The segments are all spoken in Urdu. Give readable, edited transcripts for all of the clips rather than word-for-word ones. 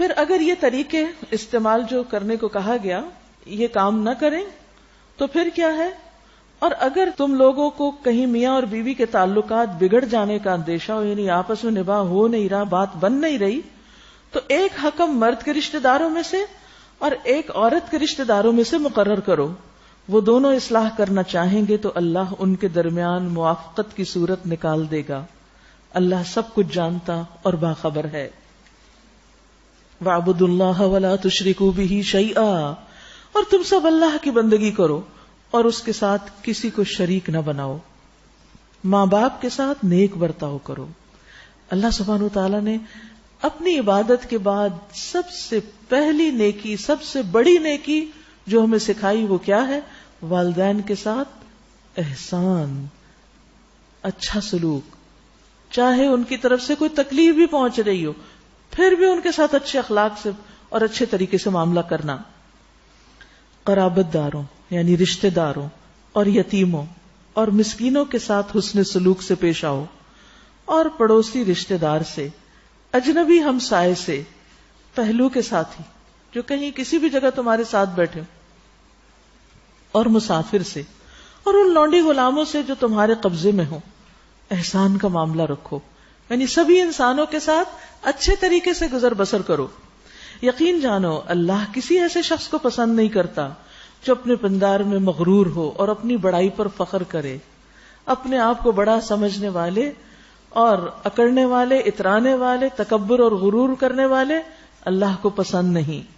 پھر اگر یہ طریقے استعمال جو کرنے کو کہا گیا یہ کام نہ کریں تو پھر کیا ہے؟ اور اگر تم لوگوں کو کہیں میاں اور بیوی کے تعلقات بگڑ جانے کا اندیشہ ہو، یعنی آپس میں نباہ ہو نہیں رہا، بات بن نہیں رہی، تو ایک حکم مرد کے رشتہ داروں میں سے اور ایک عورت کے رشتہ داروں میں سے مقرر کرو، وہ دونوں اصلاح کرنا چاہیں گے تو اللہ ان کے درمیان موافقت کی صورت نکال دے گا، اللہ سب کچھ جانتا اور باخبر ہے۔ وَاعْبُدُوا اللَّهَ وَلَا تُشْرِكُوا بِهِ شَيْئًا، اور تم سب اللہ کی بندگی کرو اور اس کے ساتھ کسی کو شریک نہ بناؤ، ماں باپ کے ساتھ نیک برتاؤ کرو۔ اللہ سبحانہ وتعالیٰ نے اپنی عبادت کے بعد سب سے پہلی نیکی، سب سے بڑی نیکی جو ہمیں سکھائی وہ کیا ہے؟ والدین کے ساتھ احسان، اچھا سلوک، چاہے ان کی طرف سے کوئی تکلیف بھی پہنچ رہی ہو پھر بھی ان کے ساتھ اچھے اخلاق سے اور اچھے طریقے سے معاملہ کرنا۔ قرابت داروں یعنی رشتہ داروں اور یتیموں اور مسکینوں کے ساتھ حسن سلوک سے پیش آؤ، اور پڑوسی رشتہ دار سے، اجنبی ہمسائے سے، پہلو کے ساتھی جو کہیں کسی بھی جگہ تمہارے ساتھ بیٹھے، اور مسافر سے، اور ان لونڈی غلاموں سے جو تمہارے قبضے میں ہوں، احسان کا معاملہ رکھو، یعنی سبھی انسانوں کے ساتھ اچھے طریقے سے گزر بسر کرو۔ یقین جانو اللہ کسی ایسے شخص کو پسند نہیں کرتا جو اپنے پندار میں مغرور ہو اور اپنی بڑائی پر فخر کرے، اپنے آپ کو بڑا سمجھنے والے اور اکڑنے والے، اترانے والے، تکبر اور غرور کرنے والے اللہ کو پسند نہیں۔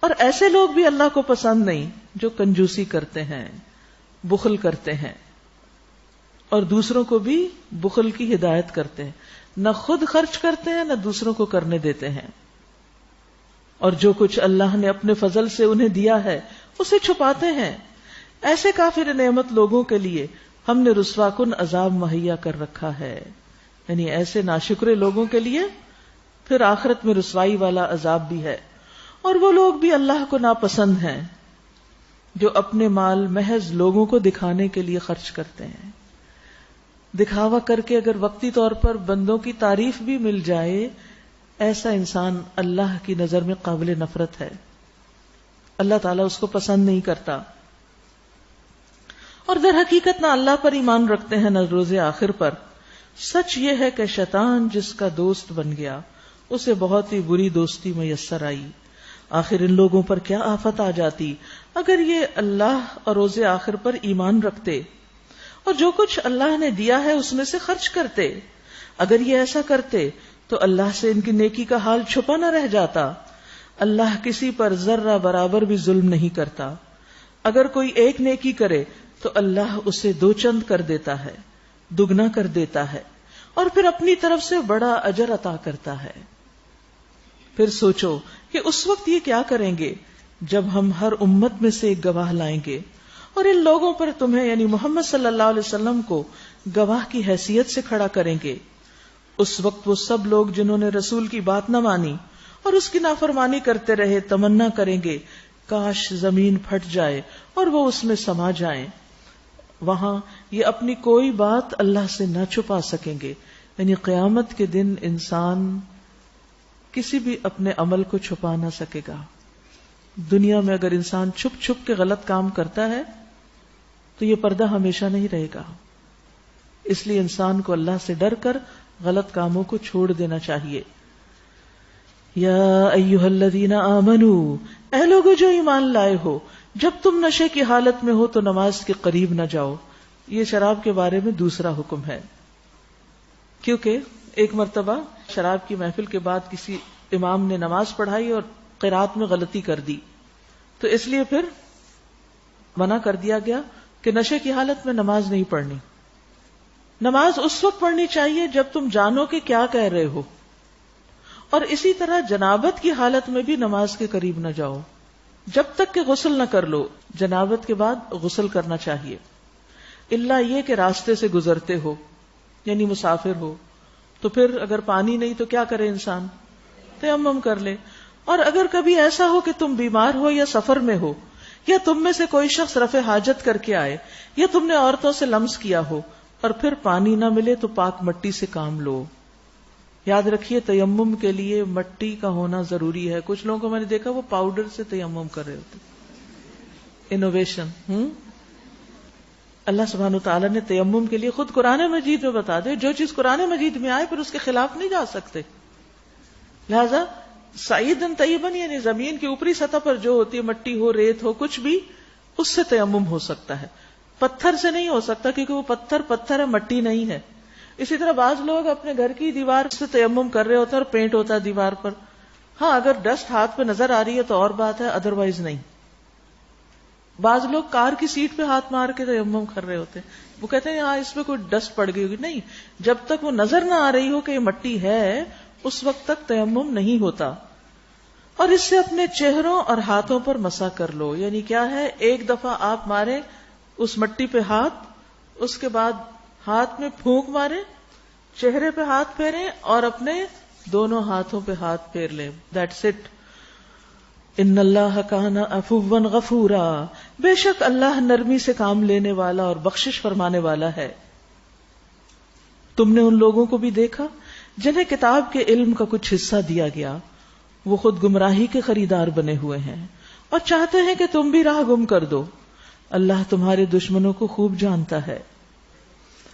اور ایسے لوگ بھی اللہ کو پسند نہیں جو کنجوسی کرتے ہیں، بخل کرتے ہیں، اور دوسروں کو بھی بخل کی ہدایت کرتے ہیں، نہ خود خرچ کرتے ہیں نہ دوسروں کو کرنے دیتے ہیں، اور جو کچھ اللہ نے اپنے فضل سے انہیں دیا ہے اسے چھپاتے ہیں۔ ایسے کافر نعمت لوگوں کے لیے ہم نے رسوا کن عذاب مہیا کر رکھا ہے، یعنی ایسے ناشکرے لوگوں کے لیے پھر آخرت میں رسوائی والا عذاب بھی ہے۔ اور وہ لوگ بھی اللہ کو ناپسند ہیں جو اپنے مال محض لوگوں کو دکھانے کے لیے خرچ کرتے ہیں۔ دکھاوا کر کے اگر وقتی طور پر بندوں کی تعریف بھی مل جائے، ایسا انسان اللہ کی نظر میں قابل نفرت ہے، اللہ تعالیٰ اس کو پسند نہیں کرتا۔ اور در حقیقت نہ اللہ پر ایمان رکھتے ہیں نہ روز آخر پر۔ سچ یہ ہے کہ شیطان جس کا دوست بن گیا اسے بہت ہی بری دوستی میسر آئی۔ آخر ان لوگوں پر کیا آفت آ جاتی اگر یہ اللہ اور روز آخر پر ایمان رکھتے اور جو کچھ اللہ نے دیا ہے اس میں سے خرچ کرتے۔ اگر یہ ایسا کرتے تو اللہ سے ان کی نیکی کا حال چھپا نہ رہ جاتا۔ اللہ کسی پر ذرہ برابر بھی ظلم نہیں کرتا۔ اگر کوئی ایک نیکی کرے تو اللہ اسے دو چند کر دیتا ہے، دگنا کر دیتا ہے، اور پھر اپنی طرف سے بڑا اجر عطا کرتا ہے۔ پھر سوچو کہ اس وقت یہ کیا کریں گے جب ہم ہر امت میں سے ایک گواہ لائیں گے اور ان لوگوں پر تمہیں یعنی محمد صلی اللہ علیہ وسلم کو گواہ کی حیثیت سے کھڑا کریں گے۔ اس وقت وہ سب لوگ جنہوں نے رسول کی بات نہ مانی اور اس کی نافرمانی کرتے رہے تمنا کریں گے کاش زمین پھٹ جائے اور وہ اس میں سما جائیں۔ وہاں یہ اپنی کوئی بات اللہ سے نہ چھپا سکیں گے، یعنی قیامت کے دن انسان کسی بھی اپنے عمل کو چھپا نہ سکے گا۔ دنیا میں اگر انسان چھپ چھپ کے غلط کام کرتا ہے تو یہ پردہ ہمیشہ نہیں رہے گا، اس لیے انسان کو اللہ سے ڈر کر غلط کاموں کو چھوڑ دینا چاہیے۔ یا ایھا الذین آمنو، اے لوگو جو ایمان لائے ہو، جب تم نشے کی حالت میں ہو تو نماز کے قریب نہ جاؤ۔ یہ شراب کے بارے میں دوسرا حکم ہے، کیونکہ ایک مرتبہ شراب کی محفل کے بعد کسی امام نے نماز پڑھائی اور قرات میں غلطی کر دی، تو اس لیے پھر منع کر دیا گیا کہ نشے کی حالت میں نماز نہیں پڑھنی۔ نماز اس وقت پڑھنی چاہیے جب تم جانو کہ کیا کہہ رہے ہو، اور اسی طرح جنابت کی حالت میں بھی نماز کے قریب نہ جاؤ جب تک کہ غسل نہ کر لو۔ جنابت کے بعد غسل کرنا چاہیے، الا یہ کہ راستے سے گزرتے ہو یعنی مسافر ہو، تو پھر اگر پانی نہیں تو کیا کرے انسان؟ تیمم کر لے۔ اور اگر کبھی ایسا ہو کہ تم بیمار ہو یا سفر میں ہو، یا تم میں سے کوئی شخص رفع حاجت کر کے آئے، یا تم نے عورتوں سے لمس کیا ہو اور پھر پانی نہ ملے تو پاک مٹی سے کام لو۔ یاد رکھیے تیمم کے لیے مٹی کا ہونا ضروری ہے. کچھ لوگوں کو میں نے دیکھا وہ پاؤڈر سے تیمم کر رہے ہوتے. انوویشن. اللہ سبحانہ وتعالیٰ نے تیمم کے لیے خود قرآن مجید میں بتا دے جو چیز قرآن مجید میں آئے پھر اس کے خلاف نہیں جا سکتے. لہذا سعیدن طیبن یعنی زمین کی اوپری سطح پر جو ہوتی ہے مٹی ہو ریت ہو کچھ بھی اس سے تیمم ہو سکتا ہے. پتھر سے نہیں ہو سکتا کیونکہ وہ پتھر ہے مٹی نہیں ہے. اسی طرح بعض لوگ اپنے گھر کی دیوار سے تیمم کر رہے ہوتے ہیں اور پینٹ ہوتا ہے دیوار پر. ہاں اگر ڈسٹ ہاتھ پہ نظر آ رہی ہے تو اور بات ہے, ادروائز نہیں. بعض لوگ کار کی سیٹ پہ ہاتھ مار کے تیمم کر رہے ہوتے ہیں. وہ کہتے ہیں ہاں اس پہ کوئی ڈسٹ پڑ گئی ہوگی. نہیں, جب تک وہ نظر نہ آ رہی ہو کہ یہ مٹی ہے اس وقت تک تیمم نہیں ہوتا. اور اس سے اپنے چہروں اور ہاتھوں پر مسح کر لو. یعنی کیا ہے, ایک دفعہ آپ مارے اس مٹی پہ ہاتھ, اس کے بعد ہاتھ میں پھونک مارے, چہرے پہ ہاتھ پھیریں اور اپنے دونوں ہاتھوں پہ ہاتھ پھیر لیں. That's it. ان اللہ کان عفوا غفورا, بے شک اللہ نرمی سے کام لینے والا اور بخشش فرمانے والا ہے. تم نے ان لوگوں کو بھی دیکھا جنہیں کتاب کے علم کا کچھ حصہ دیا گیا, وہ خود گمراہی کے خریدار بنے ہوئے ہیں اور چاہتے ہیں کہ تم بھی راہ گم کر دو. اللہ تمہارے دشمنوں کو خوب جانتا ہے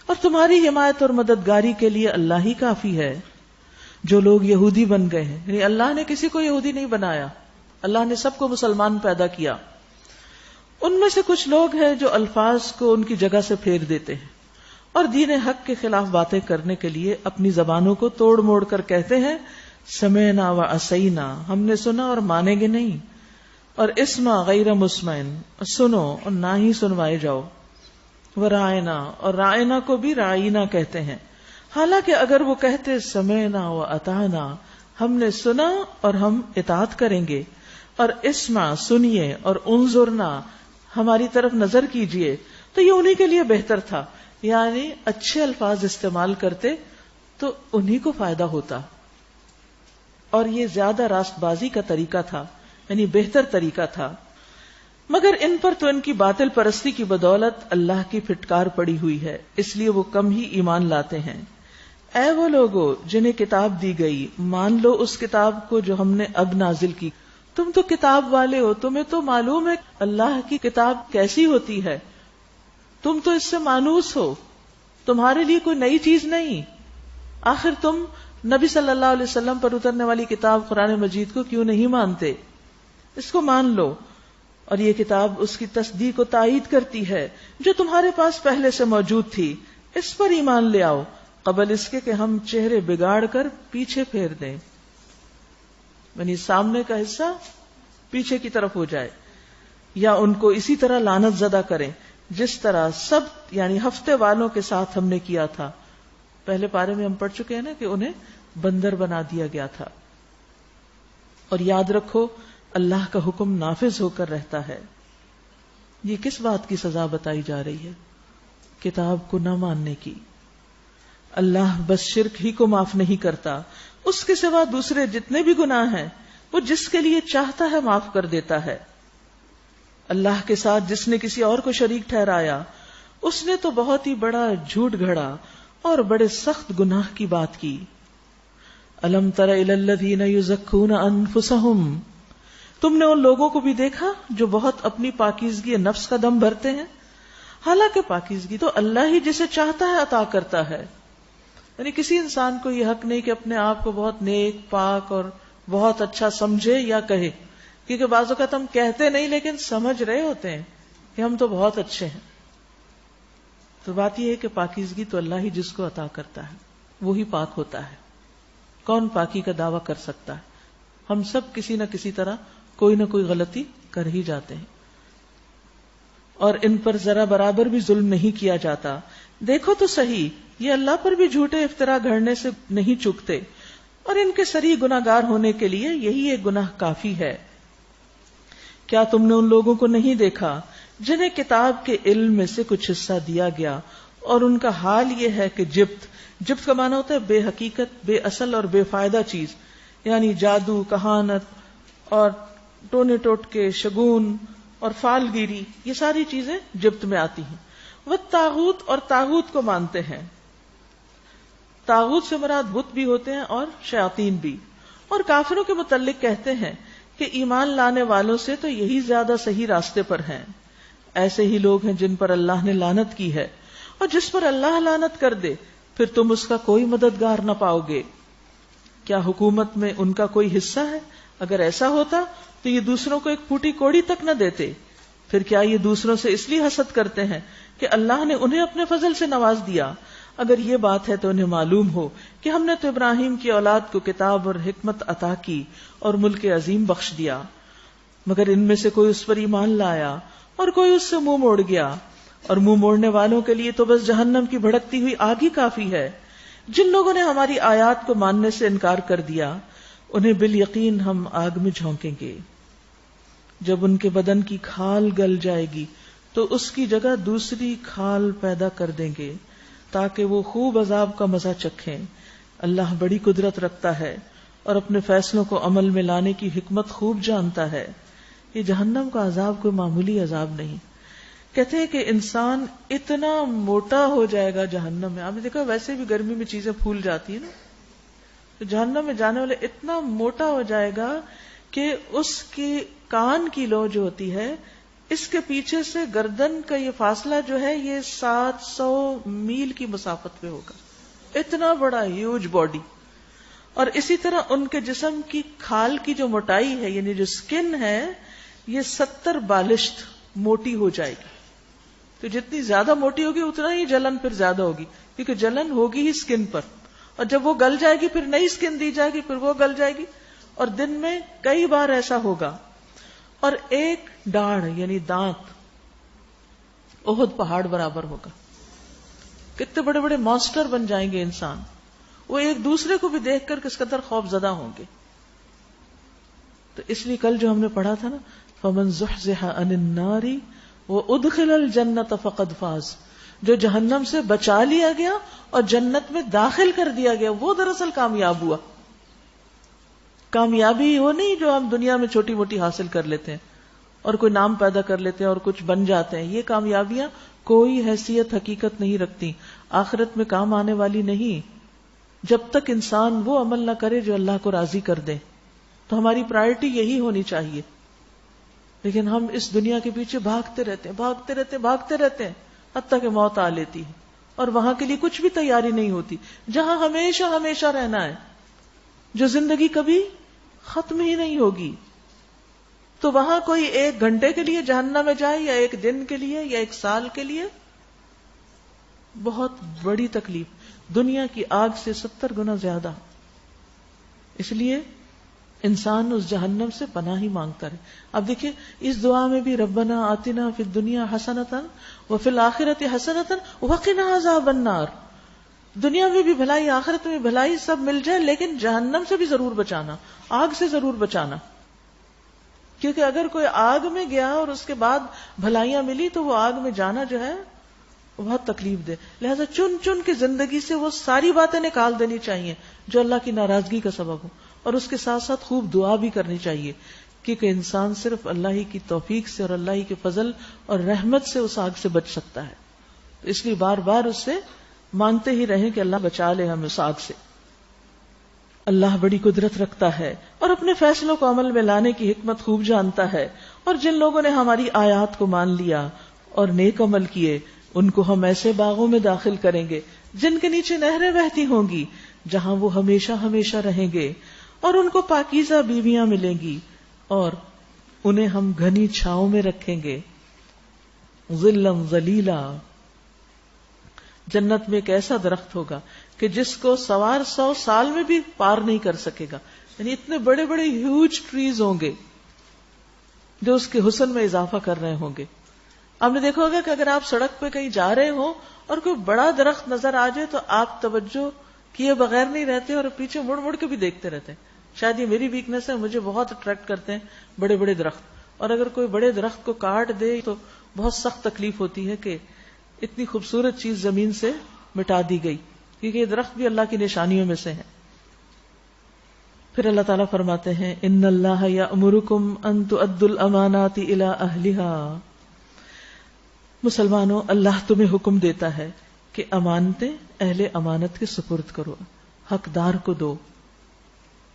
اور تمہاری حمایت اور مددگاری کے لیے اللہ ہی کافی ہے. جو لوگ یہودی بن گئے ہیں, یعنی اللہ نے کسی کو یہودی نہیں بنایا, اللہ نے سب کو مسلمان پیدا کیا. ان میں سے کچھ لوگ ہیں جو الفاظ کو ان کی جگہ سے پھیر دیتے ہیں اور دین حق کے خلاف باتیں کرنے کے لیے اپنی زبانوں کو توڑ موڑ کر کہتے ہیں سمعنا و عصینا, ہم نے سنا اور مانیں گے نہیں, اور اسمع غیر مسمعن, سنو اور نہ ہی سنوائے جاؤ, ورائنا, اور رائنا کو بھی رائنا کہتے ہیں, حالانکہ اگر وہ کہتے سمعنا و اطعنا, ہم نے سنا اور ہم اطاعت کریں گے, اور اسمع سنیے, اور انظرنا ہماری طرف نظر کیجئے, تو یہ انہی کے لیے بہتر تھا. یعنی اچھے الفاظ استعمال کرتے تو انہی کو فائدہ ہوتا, اور یہ زیادہ راست بازی کا طریقہ تھا, یعنی بہتر طریقہ تھا. مگر ان پر تو ان کی باطل پرستی کی بدولت اللہ کی پھٹکار پڑی ہوئی ہے, اس لیے وہ کم ہی ایمان لاتے ہیں. اے وہ لوگو جنہیں کتاب دی گئی, مان لو اس کتاب کو جو ہم نے اب نازل کی. تم تو کتاب والے ہو, تمہیں تو معلوم ہے اللہ کی کتاب کیسی ہوتی ہے, تم تو اس سے مانوس ہو, تمہارے لیے کوئی نئی چیز نہیں. آخر تم نبی صلی اللہ علیہ وسلم پر اترنے والی کتاب قرآن مجید کو کیوں نہیں مانتے؟ اس کو مان لو, اور یہ کتاب اس کی تصدیق و تائید کرتی ہے جو تمہارے پاس پہلے سے موجود تھی. اس پر ایمان لے آؤ قبل اس کے کہ ہم چہرے بگاڑ کر پیچھے پھیر دیں, یعنی سامنے کا حصہ پیچھے کی طرف ہو جائے, یا ان کو اسی طرح لعنت زدہ کریں جس طرح سب یعنی ہفتے والوں کے ساتھ ہم نے کیا تھا. پہلے پارے میں ہم پڑھ چکے ہیں نا کہ انہیں بندر بنا دیا گیا تھا. اور یاد رکھو اللہ کا حکم نافذ ہو کر رہتا ہے. یہ کس بات کی سزا بتائی جا رہی ہے؟ کتاب کو نہ ماننے کی. اللہ بس شرک ہی کو معاف نہیں کرتا, اس کے سوا دوسرے جتنے بھی گناہ ہیں وہ جس کے لیے چاہتا ہے معاف کر دیتا ہے. اللہ کے ساتھ جس نے کسی اور کو شریک ٹھہرایا اس نے تو بہت ہی بڑا جھوٹ گھڑا اور بڑے سخت گناہ کی بات کی. الم تر الی الذین یزکون انفسہم, تم نے ان لوگوں کو بھی دیکھا جو بہت اپنی پاکیزگی نفس کا دم بھرتے ہیں, حالانکہ پاکیزگی تو اللہ ہی جسے چاہتا ہے عطا کرتا ہے. یعنی کسی انسان کو یہ حق نہیں کہ اپنے آپ کو بہت نیک پاک اور بہت اچھا سمجھے یا کہے, کیونکہ بعض اوقات ہم کہتے نہیں لیکن سمجھ رہے ہوتے ہیں کہ ہم تو بہت اچھے ہیں. تو بات یہ ہے کہ پاکیزگی تو اللہ ہی جس کو عطا کرتا ہے وہی پاک ہوتا ہے. کون پاکی کا دعویٰ کر سکتا ہے؟ ہم سب کسی نہ کسی طرح کوئی نہ کوئی غلطی کر ہی جاتے ہیں, اور ان پر ذرا برابر بھی ظلم نہیں کیا جاتا. دیکھو تو صحیح, یہ اللہ پر بھی جھوٹے افطرا گھڑنے سے نہیں چکتے, اور ان کے سری گناہگار ہونے کے لیے یہی ایک گناہ کافی ہے. کیا تم نے ان لوگوں کو نہیں دیکھا جنہیں کتاب کے علم میں سے کچھ حصہ دیا گیا, اور ان کا حال یہ ہے کہ جبت کا معنی ہوتا ہے بے حقیقت, بے اصل اور بے فائدہ چیز, یعنی جادو, کہانت اور ٹونے ٹوٹکے, شگون اور فال گیری, یہ ساری چیزیں جبت میں آتی ہیں. وہ طاغوت اور طاغوت کو مانتے ہیں. طاغوت سے مراد بت بھی ہوتے ہیں اور شیاطین بھی. اور کافروں کے متعلق کہتے ہیں کہ ایمان لانے والوں سے تو یہی زیادہ صحیح راستے پر ہیں. ایسے ہی لوگ ہیں جن پر اللہ نے لعنت کی ہے، اور جس پر اللہ لعنت کر دے پھر تم اس کا کوئی مددگار نہ پاؤ گے. کیا حکومت میں ان کا کوئی حصہ ہے؟ اگر ایسا ہوتا تو یہ دوسروں کو ایک پھوٹی کوڑی تک نہ دیتے. پھر کیا یہ دوسروں سے اس لیے حسد کرتے ہیں کہ اللہ نے انہیں اپنے فضل سے نواز دیا؟ اگر یہ بات ہے تو انہیں معلوم ہو کہ ہم نے تو ابراہیم کی اولاد کو کتاب اور حکمت عطا کی اور ملک عظیم بخش دیا، مگر ان میں سے کوئی اس پر ایمان لایا اور کوئی اس سے منہ موڑ گیا، اور منہ موڑنے والوں کے لیے تو بس جہنم کی بھڑکتی ہوئی آگ ہی کافی ہے. جن لوگوں نے ہماری آیات کو ماننے سے انکار کر دیا انہیں بالیقین ہم آگ میں جھونکیں گے. جب ان کے بدن کی کھال گل جائے گی تو اس کی جگہ دوسری کھال پیدا کر دیں گے تاکہ وہ خوب عذاب کا مزہ چکھیں. اللہ بڑی قدرت رکھتا ہے اور اپنے فیصلوں کو عمل میں لانے کی حکمت خوب جانتا ہے. یہ جہنم کا عذاب کوئی معمولی عذاب نہیں. کہتے ہیں کہ انسان اتنا موٹا ہو جائے گا جہنم میں. آپ نے دیکھا ویسے بھی گرمی میں چیزیں پھول جاتی ہیں نا، تو جہنم میں جانے والے اتنا موٹا ہو جائے گا کہ اس کی کان کی لو جو ہوتی ہے اس کے پیچھے سے گردن کا یہ فاصلہ جو ہے یہ 700 میل کی مسافت پہ ہوگا. اتنا بڑا ہیوج باڈی. اور اسی طرح ان کے جسم کی کھال کی جو موٹائی ہے یعنی جو سکن ہے یہ 70 بالشت موٹی ہو جائے گی. تو جتنی زیادہ موٹی ہوگی اتنا ہی جلن پھر زیادہ ہوگی، کیونکہ جلن ہوگی ہی سکن پر. اور جب وہ گل جائے گی پھر نئی سکن دی جائے گی، پھر وہ گل جائے گی، اور دن میں کئی بار ایسا ہوگا. اور ایک ڈاڑھ یعنی دانت احد پہاڑ برابر ہوگا. کتنے بڑے بڑے مانسٹر بن جائیں گے انسان. وہ ایک دوسرے کو بھی دیکھ کر کس قدر خوف زدہ ہوں گے. تو اس لیے کل جو ہم نے پڑھا تھا نا فَمَنْ زُحْزِحَ عَنِ النَّارِ وَأُدْخِلَ الْجَنَّةَ فَقَدْ فَازَ، جو جہنم سے بچا لیا گیا اور جنت میں داخل کر دیا گیا وہ دراصل کامیاب ہوا. کامیابی وہ نہیں جو ہم دنیا میں چھوٹی موٹی حاصل کر لیتے ہیں اور کوئی نام پیدا کر لیتے ہیں اور کچھ بن جاتے ہیں. یہ کامیابیاں کوئی حیثیت حقیقت نہیں رکھتی، آخرت میں کام آنے والی نہیں جب تک انسان وہ عمل نہ کرے جو اللہ کو راضی کر دے. تو ہماری پرائرٹی یہی ہونی چاہیے. لیکن ہم اس دنیا کے پیچھے بھاگتے رہتے ہیں حتیٰ کہ موت آ لیتی ہے اور وہاں کے لیے کچھ بھی تیاری نہیں ہوتی، جہاں ہمیشہ ہمیشہ رہنا ہے، جو زندگی کبھی ختم ہی نہیں ہوگی. تو وہاں کوئی 1 گھنٹے کے لیے جہنم میں جائے یا 1 دن کے لیے یا 1 سال کے لیے، بہت بڑی تکلیف. دنیا کی آگ سے 70 گنا زیادہ. اس لیے انسان اس جہنم سے پناہ ہی مانگتا رہے. اب دیکھیں اس دعا میں بھی ربنا آتنا فی الدنیا حسنۃ وفی الآخرۃ حسنۃ وقنا عذاب النار. دنیا میں بھی بھلائی، آخرت میں بھلائی، سب مل جائے لیکن جہنم سے بھی ضرور بچانا، آگ سے ضرور بچانا. کیونکہ اگر کوئی آگ میں گیا اور اس کے بعد بھلائیاں ملی تو وہ آگ میں جانا جو ہے بہت تکلیف دے. لہذا چن چن کے زندگی سے وہ ساری باتیں نکال دینی چاہیے جو اللہ کی ناراضگی کا سبب ہو، اور اس کے ساتھ ساتھ خوب دعا بھی کرنی چاہیے کیونکہ انسان صرف اللہ ہی کی توفیق سے اور اللہ ہی کے فضل اور رحمت سے اس آگ سے بچ سکتا ہے. اس لیے بار بار اس سے مانگتے ہی رہیں کہ اللہ بچا لے ہمیں اس آگ سے. اللہ بڑی قدرت رکھتا ہے اور اپنے فیصلوں کو عمل میں لانے کی حکمت خوب جانتا ہے. اور جن لوگوں نے ہماری آیات کو مان لیا اور نیک عمل کیے ان کو ہم ایسے باغوں میں داخل کریں گے جن کے نیچے نہریں بہتی ہوں گی، جہاں وہ ہمیشہ ہمیشہ رہیں گے، اور ان کو پاکیزہ بیویاں ملیں گی اور انہیں ہم گھنی چھاؤں میں رکھیں گے. ظلم ظلیلا، جنت میں ایک ایسا درخت ہوگا کہ جس کو سوار 100 سال میں بھی پار نہیں کر سکے گا. یعنی اتنے بڑے بڑے ہیوج ٹریز ہوں گے جو اس کے حسن میں اضافہ کر رہے ہوں گے. آپ نے دیکھا ہوگا کہ اگر آپ سڑک پہ کہیں جا رہے ہو اور کوئی بڑا درخت نظر آ جائے تو آپ توجہ کیے بغیر نہیں رہتے اور پیچھے مڑ مڑ کے بھی دیکھتے رہتے ہیں. شاید یہ میری ویکنس ہے، مجھے بہت اٹریکٹ کرتے ہیں بڑے بڑے درخت. اور اگر کوئی بڑے درخت کو کاٹ دے تو بہت سخت تکلیف ہوتی ہے کہ اتنی خوبصورت چیز زمین سے مٹا دی گئی، کیونکہ یہ درخت بھی اللہ کی نشانیوں میں سے ہے. پھر اللہ تعالیٰ فرماتے ہیں ان اللہ یأمرکم ان تؤدوا الامانات الی اہلہا. مسلمانوں، اللہ تمہیں حکم دیتا ہے کہ امانتیں اہل امانت کے سپرد کرو، حقدار کو دو.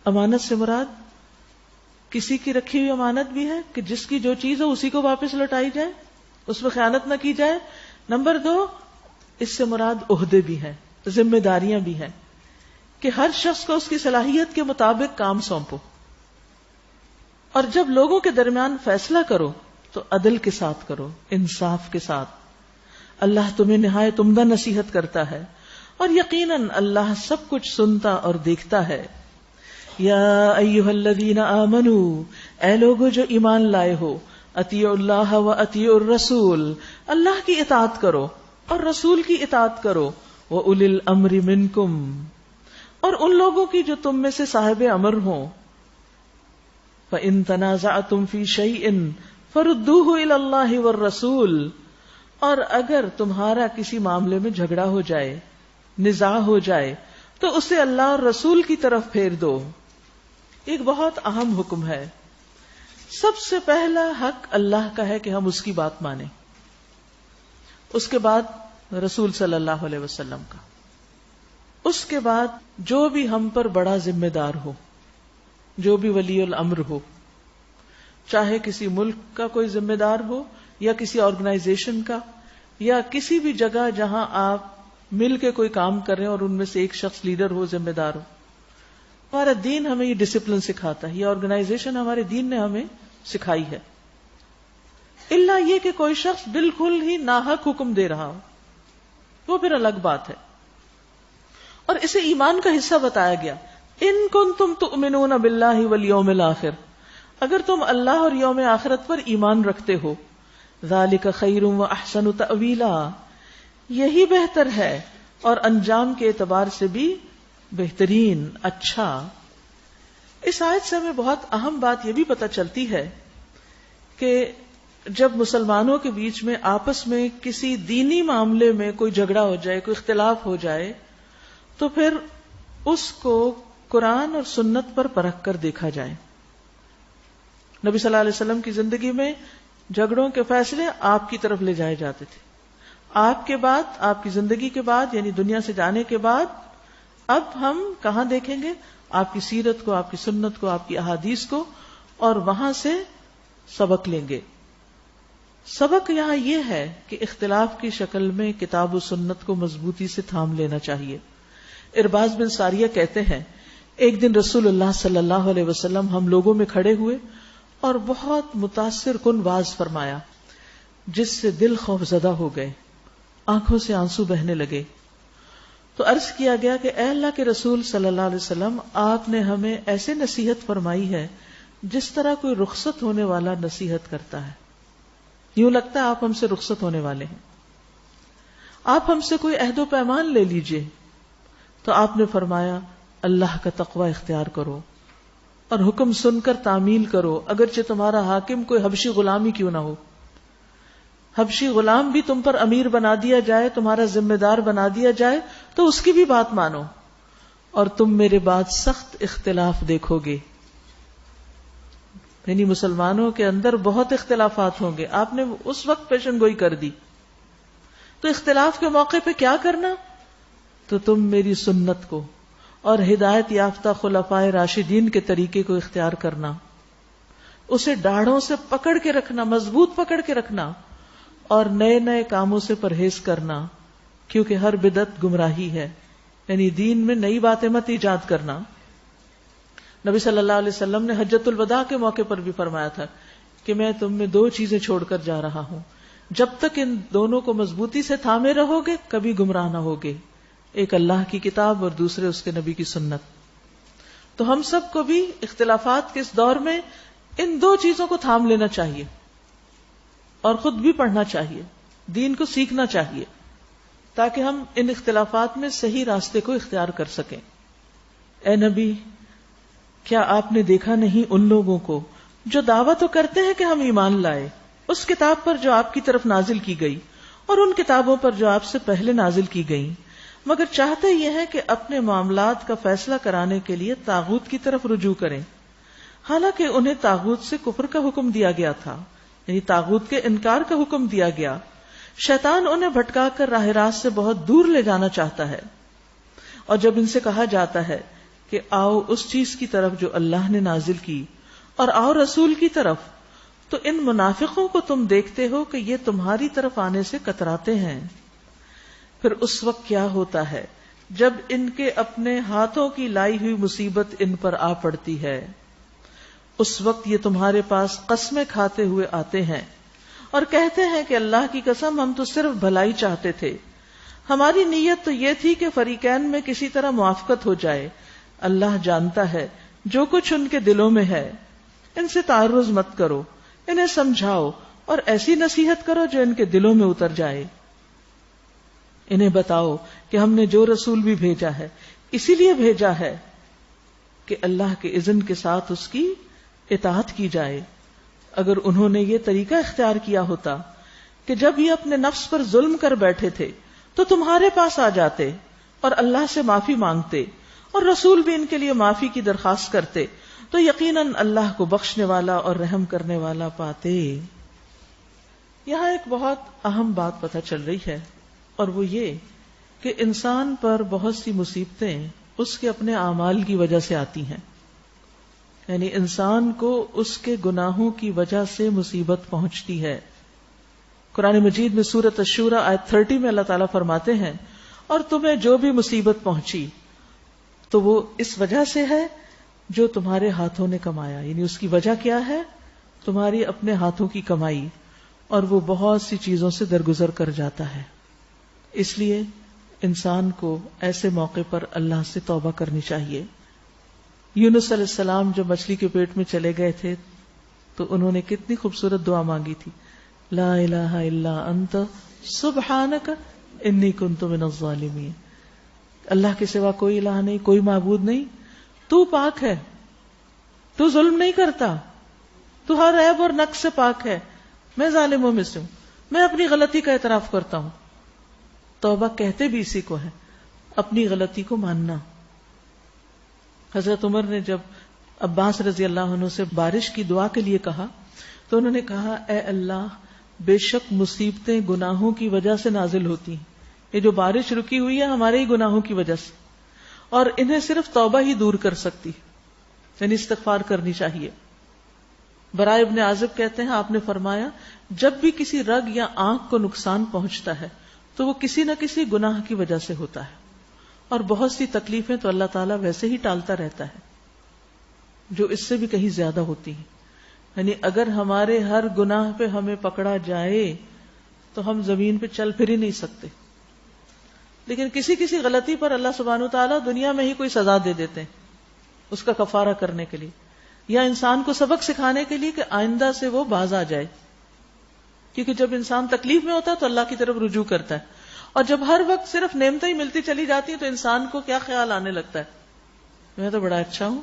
امانت سے مراد کسی کی رکھی ہوئی امانت بھی ہے کہ جس کی جو چیز ہو اسی کو واپس لوٹائی جائے، اس میں خیانت نہ کی جائے. نمبر 2، اس سے مراد عہدے بھی ہیں، ذمہ داریاں بھی ہیں کہ ہر شخص کو اس کی صلاحیت کے مطابق کام سونپو. اور جب لوگوں کے درمیان فیصلہ کرو تو عدل کے ساتھ کرو، انصاف کے ساتھ. اللہ تمہیں نہایت عمدہ نصیحت کرتا ہے اور یقیناً اللہ سب کچھ سنتا اور دیکھتا ہے. یا ایھا الذین آمنوا، اے لوگو جو ایمان لائے ہو، اطیعوا اللہ و اطیعوا الرسول، اللہ کی اطاعت کرو اور رسول کی اطاعت کرو. وَأُولِي الْأَمْرِ مِنْكُمْ، اور ان لوگوں کی جو تم میں سے صاحب امر ہوں. فَإِن تَنَازَعْتُمْ فِي شَيْءٍ فَرُدُّوهُ إِلَى اللَّهِ وَالرَّسُولِ، اور اگر تمہارا کسی معاملے میں جھگڑا ہو جائے، نزاع ہو جائے، تو اسے اللہ اور رسول کی طرف پھیر دو. ایک بہت اہم حکم ہے. سب سے پہلا حق اللہ کا ہے کہ ہم اس کی بات مانیں، اس کے بعد رسول صلی اللہ علیہ وسلم کا، اس کے بعد جو بھی ہم پر بڑا ذمہ دار ہو، جو بھی ولی الامر ہو، چاہے کسی ملک کا کوئی ذمہ دار ہو یا کسی آرگنائزیشن کا یا کسی بھی جگہ جہاں آپ مل کے کوئی کام کر رہے ہیں اور ان میں سے ایک شخص لیڈر ہو، ذمہ دار ہو. ہمارا دین ہمیں یہ ڈسپلن سکھاتا ہے، یہ آرگنائزیشن ہمارے دین نے ہمیں سکھائی ہے. الا یہ کہ کوئی شخص بالکل ہی ناحق حکم دے رہا ہو، وہ پھر الگ بات ہے. اور اسے ایمان کا حصہ بتایا گیا. ان کنتم تؤمنون باللہ والیوم الآخر، اگر تم اللہ اور یوم آخرت پر ایمان رکھتے ہو. ذالک خیر واحسن تأویلا، یہی بہتر ہے اور انجام کے اعتبار سے بھی بہترین، اچھا. اس آیت سے ہمیں بہت اہم بات یہ بھی پتہ چلتی ہے کہ جب مسلمانوں کے بیچ میں آپس میں کسی دینی معاملے میں کوئی جھگڑا ہو جائے، کوئی اختلاف ہو جائے، تو پھر اس کو قرآن اور سنت پر پرکھ کر دیکھا جائے. نبی صلی اللہ علیہ وسلم کی زندگی میں جھگڑوں کے فیصلے آپ کی طرف لے جائے جاتے تھے. آپ کے بعد، آپ کی زندگی کے بعد، یعنی دنیا سے جانے کے بعد، اب ہم کہاں دیکھیں گے؟ آپ کی سیرت کو، آپ کی سنت کو، آپ کی احادیث کو، اور وہاں سے سبق لیں گے. سبق یہاں یہ ہے کہ اختلاف کی شکل میں کتاب و سنت کو مضبوطی سے تھام لینا چاہیے. ارباز بن ساریہ کہتے ہیں، ایک دن رسول اللہ صلی اللہ علیہ وسلم ہم لوگوں میں کھڑے ہوئے اور بہت متاثر کن واز فرمایا جس سے دل خوف زدہ ہو گئے، آنکھوں سے آنسو بہنے لگے. تو عرض کیا گیا کہ اے اللہ کے رسول صلی اللہ علیہ وسلم، آپ نے ہمیں ایسے نصیحت فرمائی ہے جس طرح کوئی رخصت ہونے والا نصیحت کرتا ہے. یوں لگتا ہے آپ ہم سے رخصت ہونے والے ہیں. آپ ہم سے کوئی عہد و پیمان لے لیجئے. تو آپ نے فرمایا اللہ کا تقوی اختیار کرو اور حکم سن کر تعمیل کرو، اگرچہ تمہارا حاکم کوئی حبشی غلام ہی کیوں نہ ہو. حبشی غلام بھی تم پر امیر بنا دیا جائے، تمہارا ذمہ دار بنا دیا جائے، تو اس کی بھی بات مانو، اور تم میرے بعد سخت اختلاف دیکھو گے. یعنی مسلمانوں کے اندر بہت اختلافات ہوں گے. آپ نے اس وقت پیشن گوئی کر دی. تو اختلاف کے موقع پہ کیا کرنا؟ تو تم میری سنت کو اور ہدایت یافتہ خلفائے راشدین کے طریقے کو اختیار کرنا، اسے ڈاڑھوں سے پکڑ کے رکھنا، مضبوط پکڑ کے رکھنا، اور نئے نئے کاموں سے پرہیز کرنا، کیونکہ ہر بدعت گمراہی ہے. یعنی دین میں نئی باتیں مت ایجاد کرنا. نبی صلی اللہ علیہ وسلم نے حجۃ الوداع کے موقع پر بھی فرمایا تھا کہ میں تم میں 2 چیزیں چھوڑ کر جا رہا ہوں، جب تک ان دونوں کو مضبوطی سے تھامے رہو گے کبھی گمراہ نہ ہوگے. ایک اللہ کی کتاب اور دوسرے اس کے نبی کی سنت. تو ہم سب کو بھی اختلافات کے اس دور میں ان 2 چیزوں کو تھام لینا چاہیے اور خود بھی پڑھنا چاہیے، دین کو سیکھنا چاہیے، تاکہ ہم ان اختلافات میں صحیح راستے کو اختیار کر سکیں. اے نبی، کیا آپ نے دیکھا نہیں ان لوگوں کو جو دعویٰ تو کرتے ہیں کہ ہم ایمان لائے اس کتاب پر جو آپ کی طرف نازل کی گئی اور ان کتابوں پر جو آپ سے پہلے نازل کی گئیں، مگر چاہتے یہ ہے کہ اپنے معاملات کا فیصلہ کرانے کے لیے طاغوت کی طرف رجوع کریں، حالانکہ انہیں طاغوت سے کفر کا حکم دیا گیا تھا، یعنی طاغوت کے انکار کا حکم دیا گیا. شیطان انہیں بھٹکا کر راہ راست سے بہت دور لے جانا چاہتا ہے، اور جب ان سے کہا جاتا ہے کہ آؤ اس چیز کی طرف جو اللہ نے نازل کی اور آؤ رسول کی طرف، تو ان منافقوں کو تم دیکھتے ہو کہ یہ تمہاری طرف آنے سے کتراتے ہیں۔ پھر اس وقت کیا ہوتا ہے جب ان کے اپنے ہاتھوں کی لائی ہوئی مصیبت ان پر آ پڑتی ہے، اس وقت یہ تمہارے پاس قسمیں کھاتے ہوئے آتے ہیں اور کہتے ہیں کہ اللہ کی قسم ہم تو صرف بھلائی چاہتے تھے، ہماری نیت تو یہ تھی کہ فریقین میں کسی طرح موافقت ہو جائے، اللہ جانتا ہے جو کچھ ان کے دلوں میں ہے، ان سے تعرض مت کرو، انہیں سمجھاؤ اور ایسی نصیحت کرو جو ان کے دلوں میں اتر جائے۔ انہیں بتاؤ کہ ہم نے جو رسول بھی بھیجا ہے اسی لیے بھیجا ہے کہ اللہ کے اذن کے ساتھ اس کی اطاعت کی جائے۔ اگر انہوں نے یہ طریقہ اختیار کیا ہوتا کہ جب یہ اپنے نفس پر ظلم کر بیٹھے تھے تو تمہارے پاس آ جاتے اور اللہ سے معافی مانگتے اور رسول بھی ان کے لیے معافی کی درخواست کرتے تو یقیناً اللہ کو بخشنے والا اور رحم کرنے والا پاتے۔ یہاں ایک بہت اہم بات پتہ چل رہی ہے، اور وہ یہ کہ انسان پر بہت سی مصیبتیں اس کے اپنے اعمال کی وجہ سے آتی ہیں، یعنی انسان کو اس کے گناہوں کی وجہ سے مصیبت پہنچتی ہے۔ قرآن مجید میں سورۃ الشورى آیت 30 میں اللہ تعالیٰ فرماتے ہیں، اور تمہیں جو بھی مصیبت پہنچی تو وہ اس وجہ سے ہے جو تمہارے ہاتھوں نے کمایا، یعنی اس کی وجہ کیا ہے؟ تمہاری اپنے ہاتھوں کی کمائی، اور وہ بہت سی چیزوں سے درگزر کر جاتا ہے۔ اس لیے انسان کو ایسے موقع پر اللہ سے توبہ کرنی چاہیے۔ یونس علیہ السلام جب مچھلی کے پیٹ میں چلے گئے تھے تو انہوں نے کتنی خوبصورت دعا مانگی تھی، لا الہ الا انت سبحانک انی کنت من الظالمین، اللہ کے سوا کوئی الہ نہیں، کوئی معبود نہیں، تو پاک ہے، تو ظلم نہیں کرتا، تو ہر عیب اور نقص سے پاک ہے، میں ظالموں میں سے ہوں، میں اپنی غلطی کا اعتراف کرتا ہوں۔ توبہ کہتے بھی اسی کو ہے، اپنی غلطی کو ماننا۔ حضرت عمر نے جب عباس رضی اللہ عنہ سے بارش کی دعا کے لیے کہا تو انہوں نے کہا، اے اللہ، بے شک مصیبتیں گناہوں کی وجہ سے نازل ہوتی ہیں، یہ جو بارش رکی ہوئی ہے ہمارے ہی گناہوں کی وجہ سے، اور انہیں صرف توبہ ہی دور کر سکتی، یعنی استغفار کرنی چاہیے۔ برائے ابن عازب کہتے ہیں، آپ نے فرمایا جب بھی کسی رگ یا آنکھ کو نقصان پہنچتا ہے تو وہ کسی نہ کسی گناہ کی وجہ سے ہوتا ہے، اور بہت سی تکلیفیں تو اللہ تعالیٰ ویسے ہی ٹالتا رہتا ہے جو اس سے بھی کہیں زیادہ ہوتی ہیں۔ یعنی اگر ہمارے ہر گناہ پہ ہمیں پکڑا جائے تو ہم زمین پہ چل پھر ہی نہیں سکتے، لیکن کسی کسی غلطی پر اللہ سبحانہ وتعالیٰ دنیا میں ہی کوئی سزا دے دیتے ہیں اس کا کفارہ کرنے کے لیے، یا انسان کو سبق سکھانے کے لیے کہ آئندہ سے وہ باز آ جائے، کیونکہ جب انسان تکلیف میں ہوتا ہے تو اللہ کی طرف رجوع کرتا ہے، اور جب ہر وقت صرف نعمتیں ہی ملتی چلی جاتی ہیں تو انسان کو کیا خیال آنے لگتا ہے، میں تو بڑا اچھا ہوں،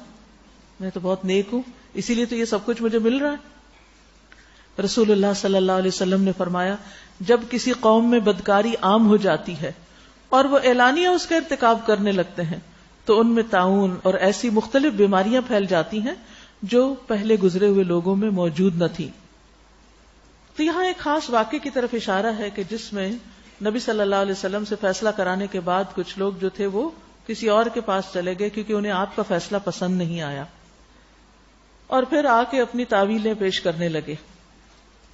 میں تو بہت نیک ہوں، اسی لیے تو یہ سب کچھ مجھے مل رہا ہے۔ رسول اللہ صلی اللہ علیہ وسلم نے فرمایا، جب کسی قوم میں بدکاری عام ہو جاتی ہے اور وہ اعلانیہ اس کا ارتکاب کرنے لگتے ہیں تو ان میں طاعون اور ایسی مختلف بیماریاں پھیل جاتی ہیں جو پہلے گزرے ہوئے لوگوں میں موجود نہ تھی۔ تو یہاں ایک خاص واقعے کی طرف اشارہ ہے کہ جس میں نبی صلی اللہ علیہ وسلم سے فیصلہ کرانے کے بعد کچھ لوگ جو تھے وہ کسی اور کے پاس چلے گئے کیونکہ انہیں آپ کا فیصلہ پسند نہیں آیا، اور پھر آ کے اپنی تعویلیں پیش کرنے لگے۔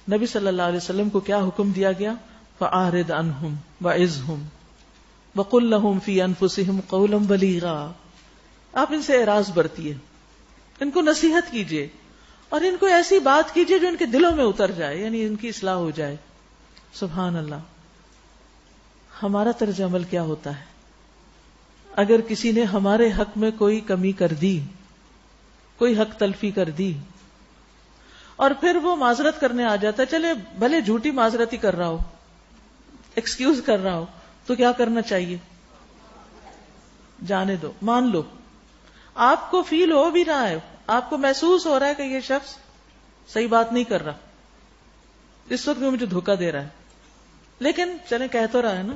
نبی صلی اللہ علیہ وسلم کو کیا حکم دیا گیا؟ فَأَعْرِضْ عَنْهُمْ وَعِظْهُمْ وَقُلْ لَهُمْ فِي أَنفُسِهِمْ قَوْلًا بَلِيغًا، آپ ان سے اعراض برتیے، ان کو نصیحت کیجیے اور ان کو ایسی بات کیجیے جو ان کے دلوں میں اتر جائے، یعنی ان کی اصلاح ہو جائے۔ سبحان اللہ، ہمارا طرز عمل کیا ہوتا ہے اگر کسی نے ہمارے حق میں کوئی کمی کر دی، کوئی حق تلفی کر دی، اور پھر وہ معذرت کرنے آ جاتا ہے، چلے بھلے جھوٹی معذرت ہی کر رہا ہو، ایکسکیوز کر رہا ہو، تو کیا کرنا چاہیے؟ جانے دو، مان لو۔ آپ کو فیل ہو بھی رہا ہے، آپ کو محسوس ہو رہا ہے کہ یہ شخص صحیح بات نہیں کر رہا، اس وقت میں مجھے دھوکہ دے رہا ہے، لیکن چلیں کہہ تو رہا ہے نا،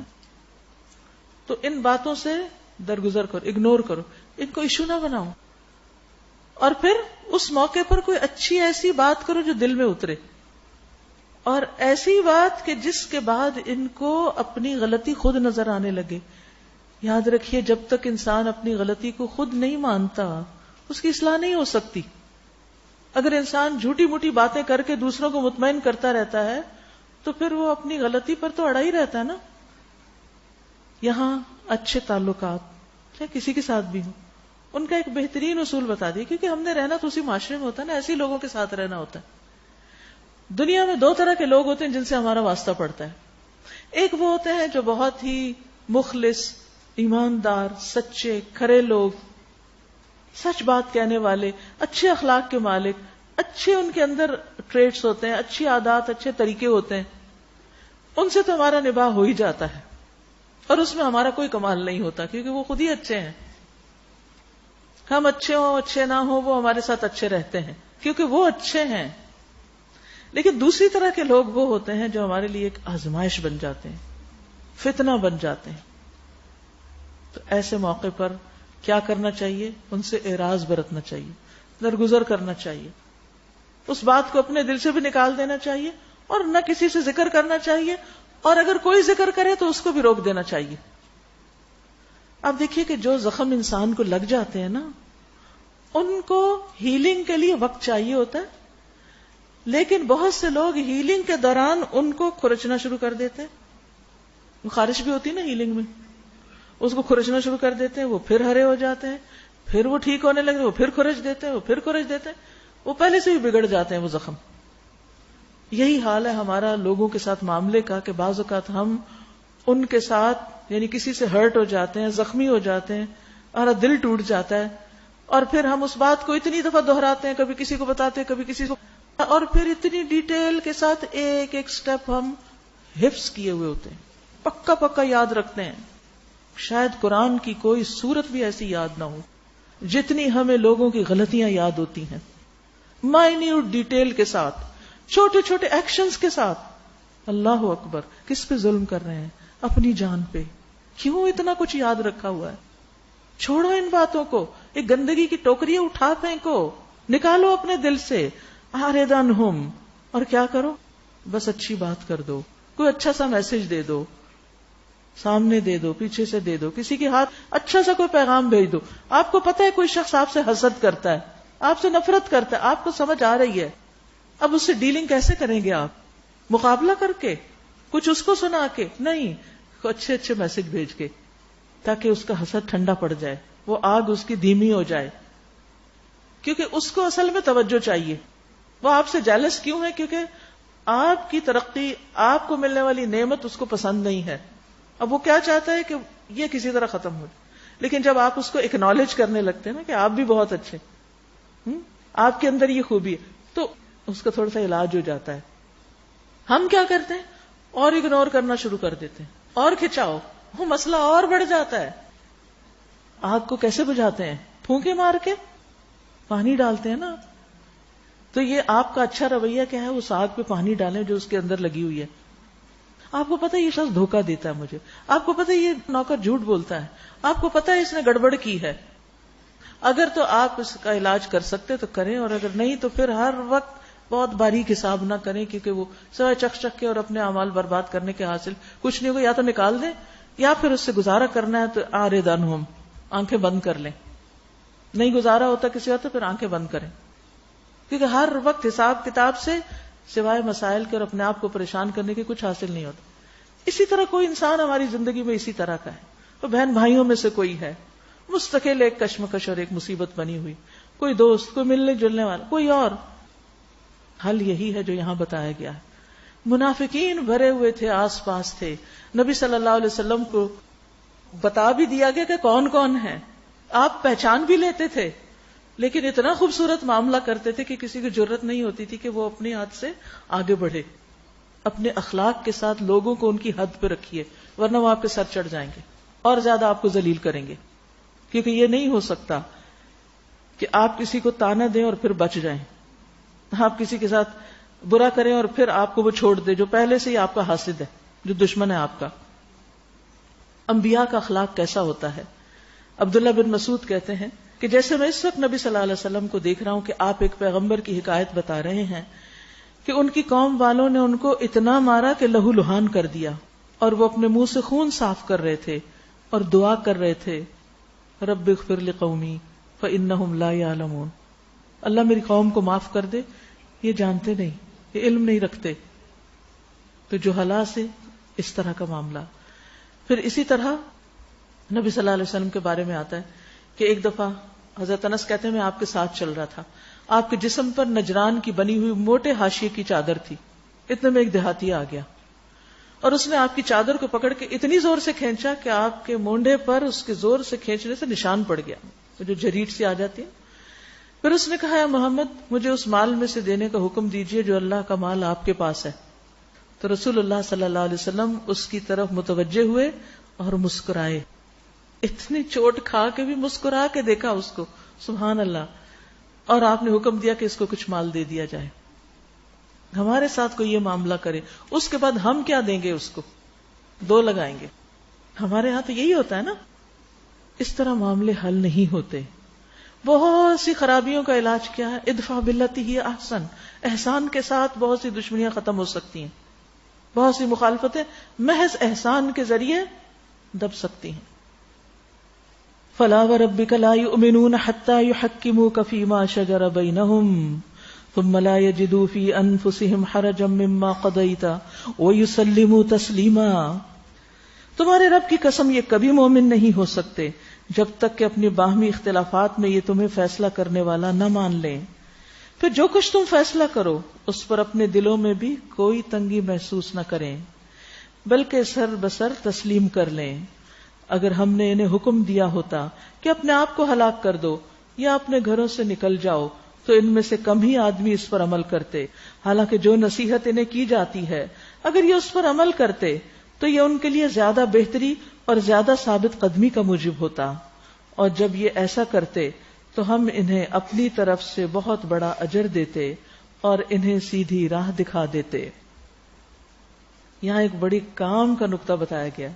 تو ان باتوں سے درگزر کرو، اگنور کرو، ان کو ایشو نہ بناؤ، اور پھر اس موقع پر کوئی اچھی ایسی بات کرو جو دل میں اترے۔ اور ایسی بات کہ جس کے بعد ان کو اپنی غلطی خود نظر آنے لگے. یاد رکھیے جب تک انسان اپنی غلطی کو خود نہیں مانتا اس کی اصلاح نہیں ہو سکتی. اگر انسان جھوٹی موٹی باتیں کر کے دوسروں کو مطمئن کرتا رہتا ہے تو پھر وہ اپنی غلطی پر تو اڑا ہی رہتا ہے نا. یہاں اچھے تعلقات چاہے کسی کے ساتھ بھی ہو ان کا ایک بہترین اصول بتا دیا, کیونکہ ہم نے رہنا تو اسی معاشرے میں ہوتا ہے نا, ایسے لوگوں کے ساتھ رہنا ہوتا ہے. دنیا میں 2 طرح کے لوگ ہوتے ہیں جن سے ہمارا واسطہ پڑتا ہے. ایک وہ ہوتے ہیں جو بہت ہی مخلص, ایماندار, سچے, کھرے لوگ, سچ بات کہنے والے, اچھے اخلاق کے مالک, اچھے ان کے اندر ٹریٹس ہوتے ہیں, اچھی عادات, اچھے طریقے ہوتے ہیں. ان سے تو ہمارا نباہ ہو ہی جاتا ہے اور اس میں ہمارا کوئی کمال نہیں ہوتا کیونکہ وہ خود ہی اچھے ہیں. ہم اچھے ہوں اچھے نہ ہوں وہ ہمارے ساتھ اچھے رہتے ہیں کیونکہ وہ اچھے ہیں. لیکن دوسری طرح کے لوگ وہ ہوتے ہیں جو ہمارے لیے ایک آزمائش بن جاتے ہیں, فتنہ بن جاتے ہیں. تو ایسے موقع پر کیا کرنا چاہیے؟ ان سے اعراض برتنا چاہیے, درگزر کرنا چاہیے, اس بات کو اپنے دل سے بھی نکال دینا چاہیے اور نہ کسی سے ذکر کرنا چاہیے, اور اگر کوئی ذکر کرے تو اس کو بھی روک دینا چاہیے. آپ دیکھیے کہ جو زخم انسان کو لگ جاتے ہیں نا ان کو ہیلنگ کے لیے وقت چاہیے ہوتا ہے, لیکن بہت سے لوگ ہیلنگ کے دوران ان کو کھرچنا شروع کر دیتے ہیں. خارش بھی ہوتی ہے نا ہیلنگ میں, اس کو کھرچنا شروع کر دیتے ہیں, وہ پھر ہرے ہو جاتے ہیں, پھر وہ ٹھیک ہونے لگے, وہ پھر کھرچ دیتے ہیں, وہ پھر کھرچ دیتے ہیں, وہ پہلے سے ہی بگڑ جاتے ہیں وہ زخم. یہی حال ہے ہمارا لوگوں کے ساتھ معاملے کا کہ بعض اوقات ہم ان کے ساتھ یعنی کسی سے ہرٹ ہو جاتے ہیں, زخمی ہو جاتے ہیں, ہمارا دل ٹوٹ جاتا ہے, اور پھر ہم اس بات کو اتنی دفعہ دہراتے ہیں, کبھی کسی کو بتاتے ہیں, کبھی کسی کو, اور پھر اتنی ڈیٹیل کے ساتھ ایک ایک سٹیپ ہم حفظ کیے ہوئے ہوتے ہیں, پکا پکا یاد رکھتے ہیں. شاید قرآن کی کوئی سورت بھی ایسی یاد نہ ہو جتنی ہمیں لوگوں کی غلطیاں یاد ہوتی ہیں, مائنیوٹ ڈیٹیل کے ساتھ, چھوٹے چھوٹے ایکشنز کے ساتھ. اللہ اکبر, کس پہ ظلم کر رہے ہیں؟ اپنی جان پہ. کیوں اتنا کچھ یاد رکھا ہوا ہے؟ چھوڑو ان باتوں کو, ایک گندگی کی ٹوکری اٹھا پھینکو, نکالو اپنے دل سے. اعرض عنہم, اور کیا کرو؟ بس اچھی بات کر دو, کوئی اچھا سا میسج دے دو, سامنے دے دو, پیچھے سے دے دو, کسی کے ہاتھ اچھا سا کوئی پیغام بھیج دو. آپ کو پتا ہے کوئی شخص آپ سے حسد کرتا ہے, آپ سے نفرت کرتا ہے, آپ کو سمجھ آ رہی ہے, اب اس سے ڈیلنگ کیسے کریں گے آپ؟ مقابلہ کر کے, کچھ اس کو سنا کے نہیں, اچھے اچھے میسج بھیج کے, تاکہ اس کا حسد ٹھنڈا پڑ جائے, وہ آگ اس کی دھیمی ہو جائے. کیونکہ اس کو اصل میں توجہ چاہیے. وہ آپ سے جیلس کیوں ہے؟ کیونکہ آپ کی ترقی, آپ کو ملنے والی نعمت اس کو پسند نہیں ہے. اب وہ کیا چاہتا ہے کہ یہ کسی طرح ختم ہو جائے. لیکن جب آپ اس کو اکنالج کرنے لگتے ہیں نا کہ آپ بھی بہت اچھے, آپ کے اندر یہ خوبی ہے, تو اس کا تھوڑا سا علاج ہو جاتا ہے. ہم کیا کرتے ہیں؟ اور اگنور کرنا شروع کر دیتے ہیں, اور کھچاؤ, وہ مسئلہ اور بڑھ جاتا ہے. آگ کو کیسے بجھاتے ہیں؟ پھونکے مار کے, پانی ڈالتے ہیں نا. تو یہ آپ کا اچھا رویہ کیا ہے؟ اس آگ پہ پانی ڈالیں جو اس کے اندر لگی ہوئی ہے. آپ کو پتا ہے یہ شخص دھوکہ دیتا ہے مجھے, آپ کو پتا ہے یہ نوکر جھوٹ بولتا ہے, آپ کو پتا ہے اس نے گڑبڑ کی ہے. اگر تو آپ اس کا علاج کر سکتے تو کریں, اور اگر نہیں تو پھر ہر وقت بہت باریک حساب نہ کریں, کیونکہ وہ سوائے چک چک کے اور اپنے اعمال برباد کرنے کے حاصل کچھ نہیں ہوگا. یا تو نکال دیں, یا پھر اس سے گزارا کرنا ہے تو اعرض عنہم, آنکھیں بند کر لیں. نہیں گزارا ہوتا کسی اور تو پھر آنکھیں بند کریں, کیونکہ ہر وقت حساب کتاب سے سوائے مسائل کے اور اپنے آپ کو پریشان کرنے کے کچھ حاصل نہیں ہوتا. اسی طرح کوئی انسان ہماری زندگی میں اسی طرح کا ہے. تو بہن بھائیوں میں سے کوئی ہے مستقل ایک کشمکش اور ایک مصیبت بنی ہوئی, کوئی دوست, کوئی ملنے جلنے والا, کوئی اور. حل یہی ہے جو یہاں بتایا گیا ہے. منافقین بھرے ہوئے تھے, آس پاس تھے. نبی صلی اللہ علیہ وسلم کو بتا بھی دیا گیا کہ کون کون ہے, آپ پہچان بھی لیتے تھے, لیکن اتنا خوبصورت معاملہ کرتے تھے کہ کسی کو جرت نہیں ہوتی تھی کہ وہ اپنی ہاتھ سے آگے بڑھے. اپنے اخلاق کے ساتھ لوگوں کو ان کی حد پہ رکھیے, ورنہ وہ آپ کے سر چڑھ جائیں گے اور زیادہ آپ کو ذلیل کریں گے. کیونکہ یہ نہیں ہو سکتا کہ آپ کسی کو تانا دیں اور پھر بچ جائیں, آپ کسی کے ساتھ برا کریں اور پھر آپ کو وہ چھوڑ دے جو پہلے سے ہی آپ کا حاسد ہے, جو دشمن ہے آپ کا. انبیاء کا اخلاق کیسا ہوتا ہے؟ عبداللہ بن مسعود کہتے ہیں کہ جیسے میں اس وقت نبی صلی اللہ علیہ وسلم کو دیکھ رہا ہوں کہ آپ ایک پیغمبر کی حکایت بتا رہے ہیں کہ ان کی قوم والوں نے ان کو اتنا مارا کہ لہو لہان کر دیا، اور وہ اپنے منہ سے خون صاف کر رہے تھے اور دعا کر رہے تھے، رب اغفر لقومی فإنہم لا یعلمون، اللہ میری قوم کو معاف کر دے، یہ جانتے نہیں، یہ علم نہیں رکھتے۔ تو جو حالات سے اس طرح کا معاملہ۔ پھر اسی طرح نبی صلی اللہ علیہ وسلم کے بارے میں آتا ہے کہ ایک دفعہ حضرت انس کہتے ہیں میں آپ کے ساتھ چل رہا تھا، آپ کے جسم پر نجران کی بنی ہوئی موٹے حاشیے کی چادر تھی، اتنے میں ایک دیہاتی آ گیا اور اس نے آپ کی چادر کو پکڑ کے اتنی زور سے کھینچا کہ آپ کے مونڈے پر اس کے زور سے کھینچنے سے نشان پڑ گیا، جو جریٹ سی آ جاتی ہے۔ پھر اس نے کہا، یا محمد مجھے اس مال میں سے دینے کا حکم دیجئے جو اللہ کا مال آپ کے پاس ہے۔ تو رسول اللہ صلی اللہ علیہ وسلم اس کی طرف متوجہ ہوئے اور مسکرائے، اتنی چوٹ کھا کے بھی مسکرا کے دیکھا اس کو، سبحان اللہ، اور آپ نے حکم دیا کہ اس کو کچھ مال دے دیا جائے۔ ہمارے ساتھ کوئی یہ معاملہ کرے، اس کے بعد ہم کیا دیں گے اس کو؟ دو لگائیں گے۔ ہمارے ہاں تو یہی ہوتا ہے نا، اس طرح معاملے حل نہیں ہوتے۔ بہت سی خرابیوں کا علاج کیا ہے؟ ادفع باللتی ہی احسن، احسان کے ساتھ بہت سی دشمنیاں ختم ہو سکتی ہیں، بہت سی مخالفتیں محض احسان کے ذریعے دب سکتی ہیں۔ فلا وربک لا یؤمنون حتی یحکموک فیما شجر بینہم ثم لا یجدوا فی انفسہم حرجا مما قضیت ویسلموا تسلیما۔ تمہارے رب کی قسم یہ کبھی مومن نہیں ہو سکتے جب تک کہ اپنی باہمی اختلافات میں یہ تمہیں فیصلہ کرنے والا نہ مان لیں، پھر جو کچھ تم فیصلہ کرو اس پر اپنے دلوں میں بھی کوئی تنگی محسوس نہ کریں، بلکہ سر بسر تسلیم کر لیں۔ اگر ہم نے انہیں حکم دیا ہوتا کہ اپنے آپ کو ہلاک کر دو یا اپنے گھروں سے نکل جاؤ تو ان میں سے کم ہی آدمی اس پر عمل کرتے، حالانکہ جو نصیحت انہیں کی جاتی ہے اگر یہ اس پر عمل کرتے تو یہ ان کے لیے زیادہ بہتری اور زیادہ ثابت قدمی کا موجب ہوتا، اور جب یہ ایسا کرتے تو ہم انہیں اپنی طرف سے بہت بڑا اجر دیتے اور انہیں سیدھی راہ دکھا دیتے۔ یہاں ایک بڑی کام کا نقطہ بتایا گیا،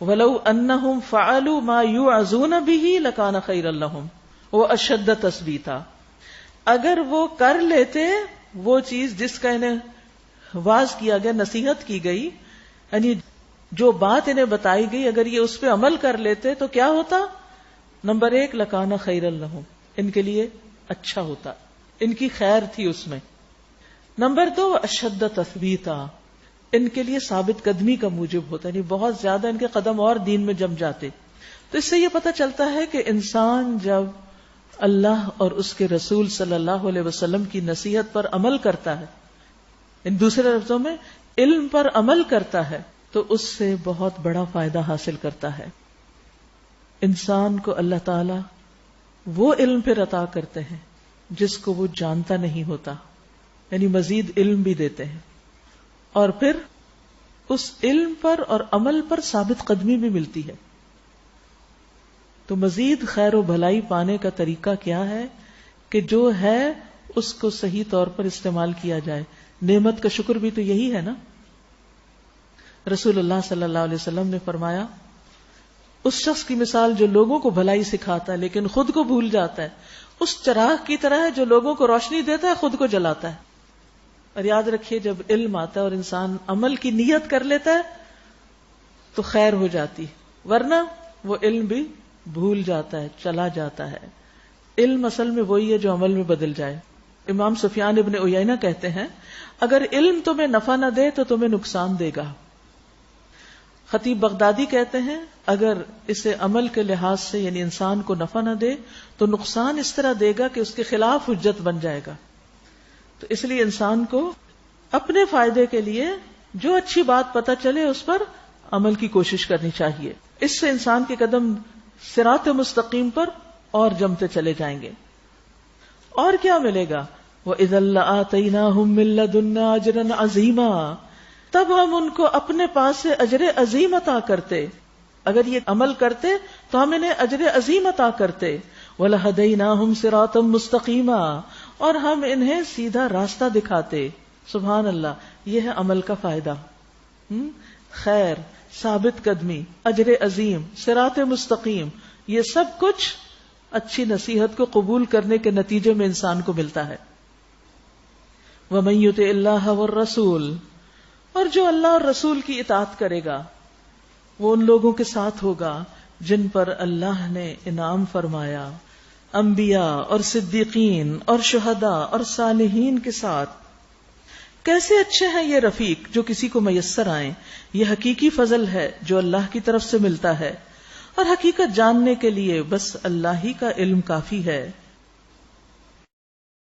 وَلَوْ أَنَّهُمْ فَعَلُوا مَا يُوعَظُونَ بِهِ لَكَانَ خَيْرًا لَهُمْ وَأَشَدَّ تَثْبِيتًا، اگر وہ کر لیتے وہ چیز جس کا انہیں واعظ کیا گیا، نصیحت کی گئی، یعنی جو بات انہیں بتائی گئی اگر یہ اس پہ عمل کر لیتے تو کیا ہوتا؟ نمبر 1 لَكَانَ خَيْرًا لَهُمْ، ان کے لیے اچھا ہوتا، ان کی خیر تھی اس میں۔ نمبر 2 اشد تثبیتا، ان کے لیے ثابت قدمی کا موجب ہوتا، یعنی بہت زیادہ ان کے قدم اور دین میں جم جاتے۔ تو اس سے یہ پتہ چلتا ہے کہ انسان جب اللہ اور اس کے رسول صلی اللہ علیہ وسلم کی نصیحت پر عمل کرتا ہے، ان دوسرے لفظوں میں علم پر عمل کرتا ہے، تو اس سے بہت بڑا فائدہ حاصل کرتا ہے۔ انسان کو اللہ تعالی وہ علم پھر عطا کرتے ہیں جس کو وہ جانتا نہیں ہوتا، یعنی مزید علم بھی دیتے ہیں، اور پھر اس علم پر اور عمل پر ثابت قدمی بھی ملتی ہے۔ تو مزید خیر و بھلائی پانے کا طریقہ کیا ہے کہ جو ہے اس کو صحیح طور پر استعمال کیا جائے۔ نعمت کا شکر بھی تو یہی ہے نا۔ رسول اللہ صلی اللہ علیہ وسلم نے فرمایا، اس شخص کی مثال جو لوگوں کو بھلائی سکھاتا ہے لیکن خود کو بھول جاتا ہے، اس چراغ کی طرح ہے جو لوگوں کو روشنی دیتا ہے خود کو جلاتا ہے۔ اور یاد رکھیے جب علم آتا ہے اور انسان عمل کی نیت کر لیتا ہے تو خیر ہو جاتی، ورنہ وہ علم بھی بھول جاتا ہے، چلا جاتا ہے۔ علم اصل میں وہی ہے جو عمل میں بدل جائے۔ امام سفیان ابن عیینہ کہتے ہیں، اگر علم تمہیں نفع نہ دے تو تمہیں نقصان دے گا۔ خطیب بغدادی کہتے ہیں، اگر اسے عمل کے لحاظ سے یعنی انسان کو نفع نہ دے تو نقصان اس طرح دے گا کہ اس کے خلاف حجت بن جائے گا۔ تو اس لیے انسان کو اپنے فائدے کے لیے جو اچھی بات پتہ چلے اس پر عمل کی کوشش کرنی چاہیے، اس سے انسان کے قدم صراط مستقیم پر اور جمتے چلے جائیں گے۔ اور کیا ملے گا؟ وَإِذَا لَآتَيْنَاهُم مِّن لَّدُنَّا أَجْرًا عَظِيمًا، تب ہم ان کو اپنے پاس سے اجر عظیم عطا کرتے۔ اگر یہ عمل کرتے تو ہم انہیں اجر عظیم عطا کرتے۔ وَلَهَدَيْنَاهُمْ صِرَاطًا مُسْتَقِيمًا، اور ہم انہیں سیدھا راستہ دکھاتے۔ سبحان اللہ، یہ ہے عمل کا فائدہ۔ خیر، ثابت قدمی، اجر عظیم، صراط مستقیم، یہ سب کچھ اچھی نصیحت کو قبول کرنے کے نتیجے میں انسان کو ملتا ہے۔ وَمَن يُطِعِ اللَّهَ وَالرَّسُولَ، اور جو اللہ اور رسول کی اطاعت کرے گا وہ ان لوگوں کے ساتھ ہوگا جن پر اللہ نے انعام فرمایا، انبیاء اور صدیقین اور شہداء اور صالحین کے ساتھ۔ کیسے اچھے ہیں یہ رفیق جو کسی کو میسر آئیں، یہ حقیقی فضل ہے جو اللہ کی طرف سے ملتا ہے، اور حقیقت جاننے کے لیے بس اللہ ہی کا علم کافی ہے۔